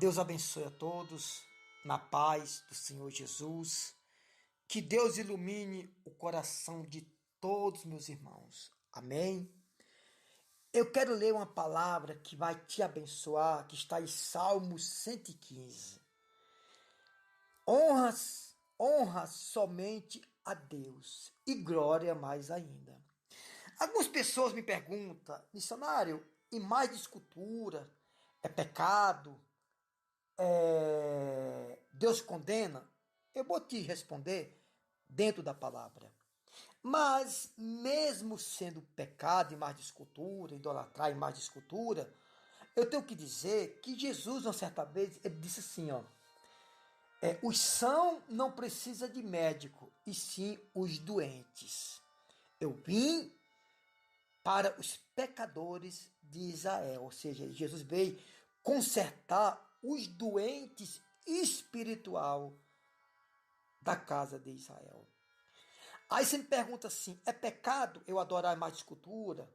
Deus abençoe a todos, na paz do Senhor Jesus. Que Deus ilumine o coração de todos meus irmãos. Amém? Eu quero ler uma palavra que vai te abençoar, que está em Salmos 115. Honra somente a Deus e glória mais ainda. Algumas pessoas me perguntam, missionário, imagem de escultura é pecado? Deus condena? Eu vou te responder dentro da palavra. Mas, mesmo sendo pecado, imagem de escultura, idolatrar imagem de escultura, eu tenho que dizer que Jesus, uma certa vez, ele disse assim, os sãos não precisam de médico, e sim os doentes. Eu vim para os pecadores de Israel, ou seja, Jesus veio consertar os doentes espiritual da casa de Israel. Aí você me pergunta assim, é pecado eu adorar mais escultura?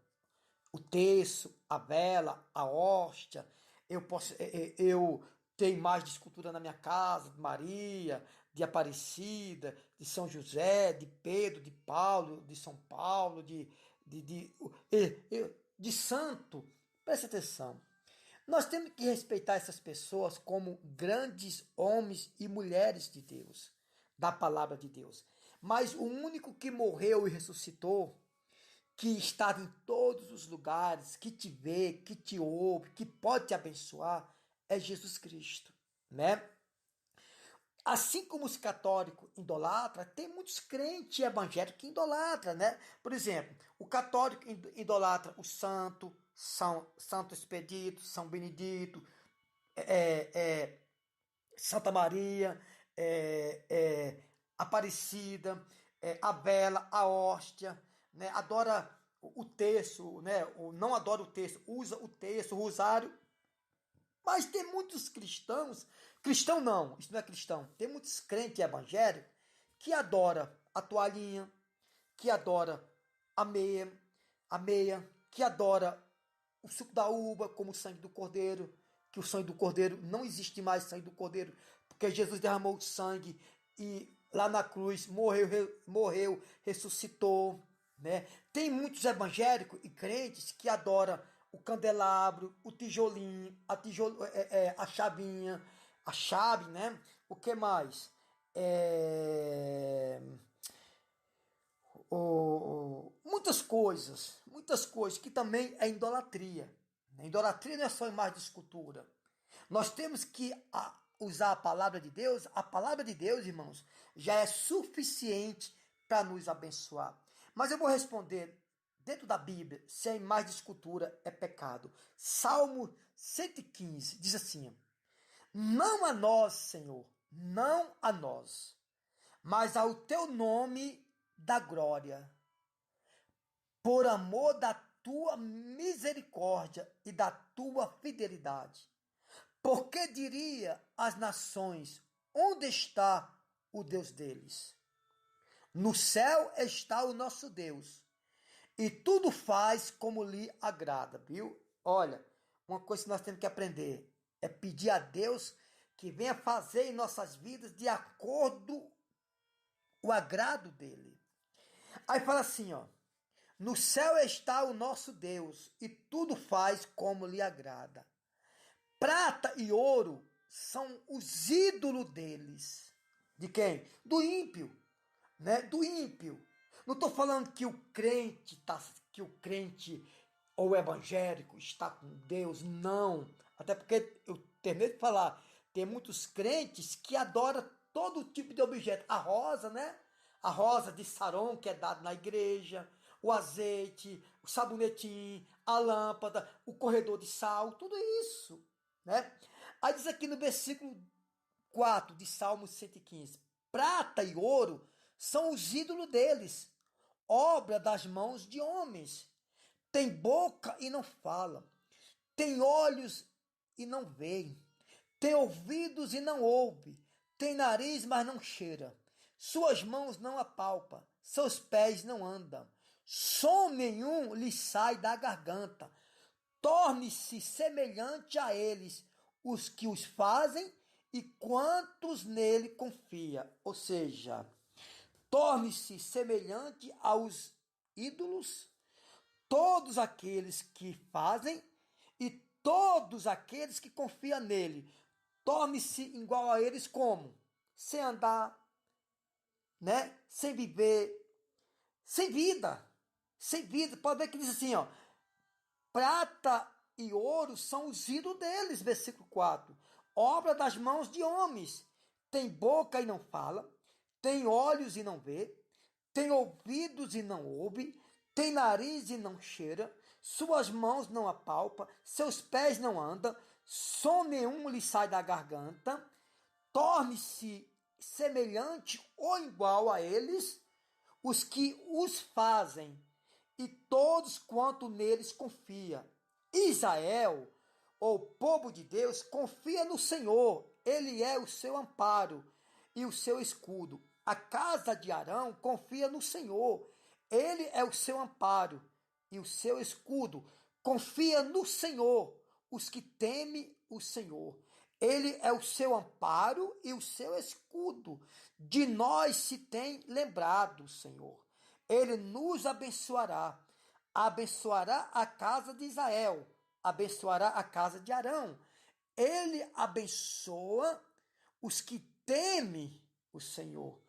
O terço, a vela, a hóstia, eu ter imagem de escultura na minha casa, de Maria, de Aparecida, de São José, de Pedro, de Paulo, de São Paulo, de santo. Preste atenção. Nós temos que respeitar essas pessoas como grandes homens e mulheres de Deus, da palavra de Deus. Mas o único que morreu e ressuscitou, que está em todos os lugares, que te vê, que te ouve, que pode te abençoar, é Jesus Cristo, né? Assim como os católicos idolatram, tem muitos crentes evangélicos que idolatram, né? Por exemplo, o católico idolatra o Santo Expedito, São Benedito, Santa Maria, Aparecida, a vela, a hóstia, né? Adora o terço, né? Não adora o terço, usa o terço, o rosário. Mas tem muitos cristão não, isso não é cristão, tem muitos crentes evangélicos que adora a toalhinha, que adora a meia, que adora o suco da uva como o sangue do cordeiro, que o sangue do cordeiro não existe mais sangue do cordeiro, porque Jesus derramou sangue e lá na cruz morreu, ressuscitou, né? Tem muitos evangélicos e crentes que adoram o candelabro, o tijolinho, a chavinha, a chave, né? O que mais? Muitas coisas que também é idolatria. Idolatria não é só imagem de escultura. Nós temos que usar a palavra de Deus. A palavra de Deus, irmãos, já é suficiente para nos abençoar. Mas eu vou responder dentro da Bíblia se a imagem de escultura é pecado. Salmo 115 diz assim: não a nós, Senhor, não a nós, mas ao teu nome da glória, por amor da tua misericórdia e da tua fidelidade. Porque diria às nações, onde está o Deus deles? No céu está o nosso Deus, e tudo faz como lhe agrada, viu? Olha, uma coisa que nós temos que aprender é pedir a Deus que venha fazer em nossas vidas de acordo com o agrado dele. Aí fala assim, no céu está o nosso Deus, e tudo faz como lhe agrada. Prata e ouro são os ídolos deles. De quem? Do ímpio, né? Do ímpio. Não estou falando que o crente ou o evangélico está com Deus, não. Até porque eu terminei de falar, tem muitos crentes que adoram todo tipo de objeto. A rosa, né? A rosa de Saron, que é dada na igreja, o azeite, o sabonetinho, a lâmpada, o corredor de sal, tudo isso, né? Aí diz aqui no versículo 4 de Salmo 115, prata e ouro são os ídolos deles, obra das mãos de homens. Tem boca e não fala, tem olhos e não veem, tem ouvidos e não ouve, tem nariz, mas não cheira, suas mãos não apalpam, seus pés não andam, som nenhum lhe sai da garganta, torne-se semelhante a eles os que os fazem e quantos nele confia. Ou seja, torne-se semelhante aos ídolos, todos aqueles que fazem e todos aqueles que confiam nele. Torne-se igual a eles como? Sem andar, né? Sem viver, sem vida. Sem vida. Pode ver que diz assim, ó. Prata e ouro são os ídolos deles, versículo 4. Obra das mãos de homens. Tem boca e não fala, tem olhos e não vê, tem ouvidos e não ouve, tem nariz e não cheira, suas mãos não apalpa, seus pés não andam, som nenhum lhe sai da garganta, torne-se semelhante ou igual a eles, os que os fazem, e todos quanto neles confia. Israel, ou povo de Deus, confia no Senhor, ele é o seu amparo e o seu escudo. A casa de Arão confia no Senhor, ele é o seu amparo e o seu escudo. Confia no Senhor, os que temem o Senhor. Ele é o seu amparo e o seu escudo. De nós se tem lembrado, Senhor. Ele nos abençoará. Abençoará a casa de Israel. Abençoará a casa de Arão. Ele abençoa os que temem o Senhor,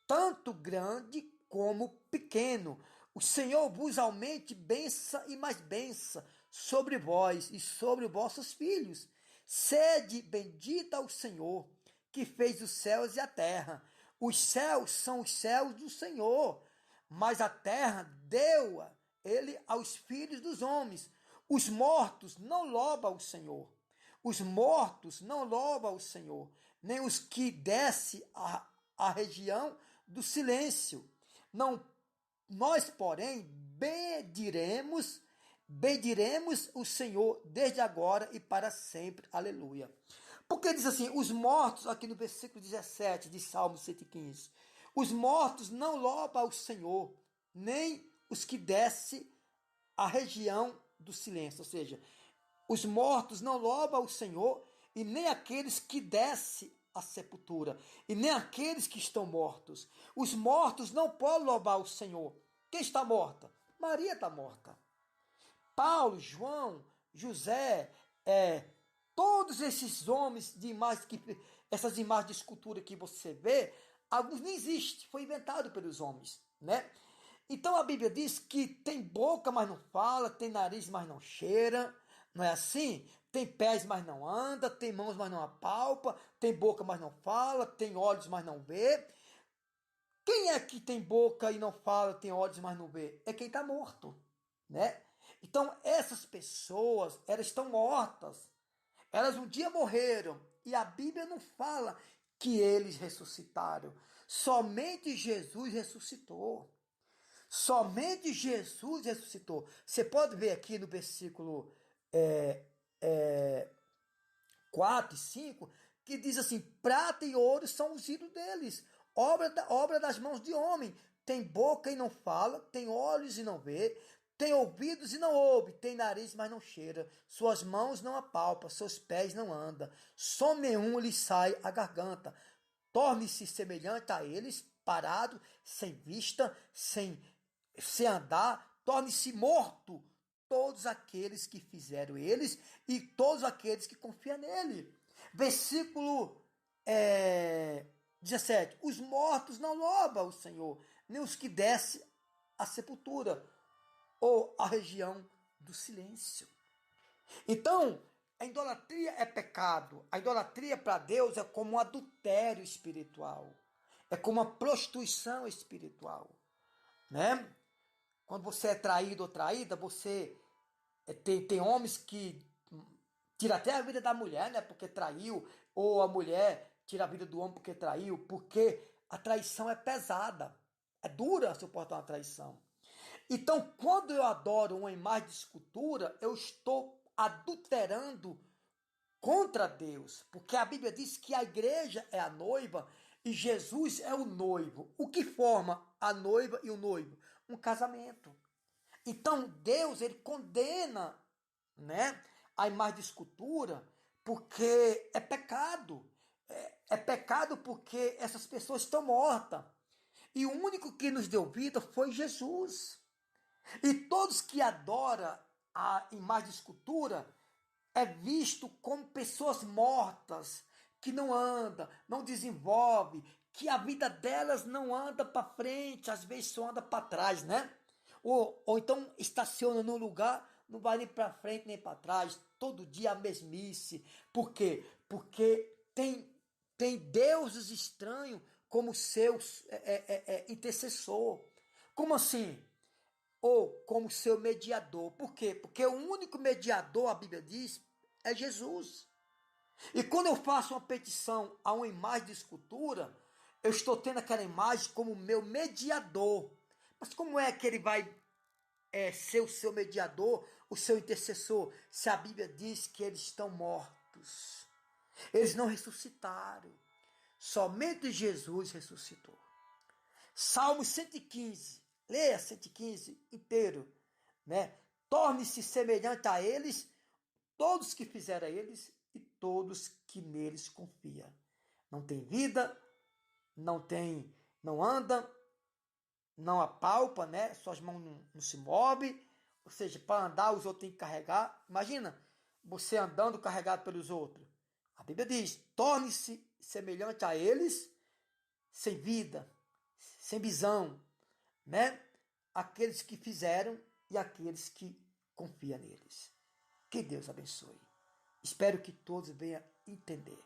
tanto grande como pequeno. O Senhor vos aumente benção e mais benção sobre vós e sobre vossos filhos. Sede bendita ao Senhor, que fez os céus e a terra. Os céus são os céus do Senhor, mas a terra deu-a ele aos filhos dos homens. Os mortos não louvam o Senhor. Os mortos não louvam o Senhor, nem os que desce a região do silêncio. Não, nós, porém, bendiremos o Senhor desde agora e para sempre. Aleluia. Porque diz assim, os mortos, aqui no versículo 17 de Salmo 115, os mortos não louvam o Senhor, nem os que desce a região do silêncio, ou seja, os mortos não louvam o Senhor, e nem aqueles que descem à sepultura, e nem aqueles que estão mortos. Os mortos não podem louvar o Senhor. Quem está morta? Maria está morta. Paulo, João, José, todos esses homens de imagens, essas imagens de escultura que você vê, alguns nem existem, foi inventado pelos homens, né? Então a Bíblia diz que tem boca, mas não fala, tem nariz, mas não cheira, não é assim? Tem pés, mas não anda, tem mãos, mas não apalpa, tem boca, mas não fala, tem olhos, mas não vê. Quem é que tem boca e não fala, tem olhos, mas não vê? É quem está morto, né? Então essas pessoas, elas estão mortas. Elas um dia morreram e a Bíblia não fala que eles ressuscitaram. Somente Jesus ressuscitou. Somente Jesus ressuscitou. Você pode ver aqui no versículo 4 e 5, que diz assim, prata e ouro são os ídolos deles, obra das mãos de homem. Tem boca e não fala, tem olhos e não vê, tem ouvidos e não ouve, tem nariz, mas não cheira, suas mãos não apalpam, seus pés não andam, som nenhum lhe sai à garganta. Torne-se semelhante a eles, parado, sem vista, sem andar, torne-se morto todos aqueles que fizeram eles e todos aqueles que confiam nele. Versículo 17. Os mortos não louvam o Senhor, nem os que descem à sepultura ou à região do silêncio. Então, a idolatria é pecado. A idolatria para Deus é como um adultério espiritual. É como uma prostituição espiritual, né? Quando você é traído ou traída, você tem homens que tiram até a vida da mulher, né? Porque traiu, ou a mulher tira a vida do homem porque traiu, porque a traição é pesada, é dura suportar uma traição. Então, quando eu adoro uma imagem de escultura, eu estou adulterando contra Deus, porque a Bíblia diz que a igreja é a noiva e Jesus é o noivo. O que forma a noiva e o noivo? Um casamento. Então Deus, ele condena, né, a imagem de escultura, porque é pecado. É pecado porque essas pessoas estão mortas. E o único que nos deu vida foi Jesus. E todos que adoram a imagem de escultura é visto como pessoas mortas, que não andam, não desenvolvem, que a vida delas não anda para frente, às vezes só anda para trás, né? Ou então estaciona num lugar, não vai nem para frente nem para trás, todo dia a mesmice. Por quê? Porque tem deuses estranhos como seus intercessor. Como assim? Ou como seu mediador. Por quê? Porque o único mediador, a Bíblia diz, é Jesus. E quando eu faço uma petição a uma imagem de escultura, eu estou tendo aquela imagem como meu mediador. Mas como é que ele vai ser o seu mediador, o seu intercessor, se a Bíblia diz que eles estão mortos? Eles não ressuscitaram. Somente Jesus ressuscitou. Salmo 115, leia 115 inteiro, né? Torne-se semelhante a eles, todos que fizeram a eles e todos que neles confiam. Não tem vida, não anda, não apalpa, né? Suas mãos não se movem, ou seja, para andar os outros têm que carregar. Imagina você andando carregado pelos outros. A Bíblia diz: torne-se semelhante a eles, sem vida, sem visão, né? Aqueles que fizeram e aqueles que confiam neles. Que Deus abençoe. Espero que todos venham entender.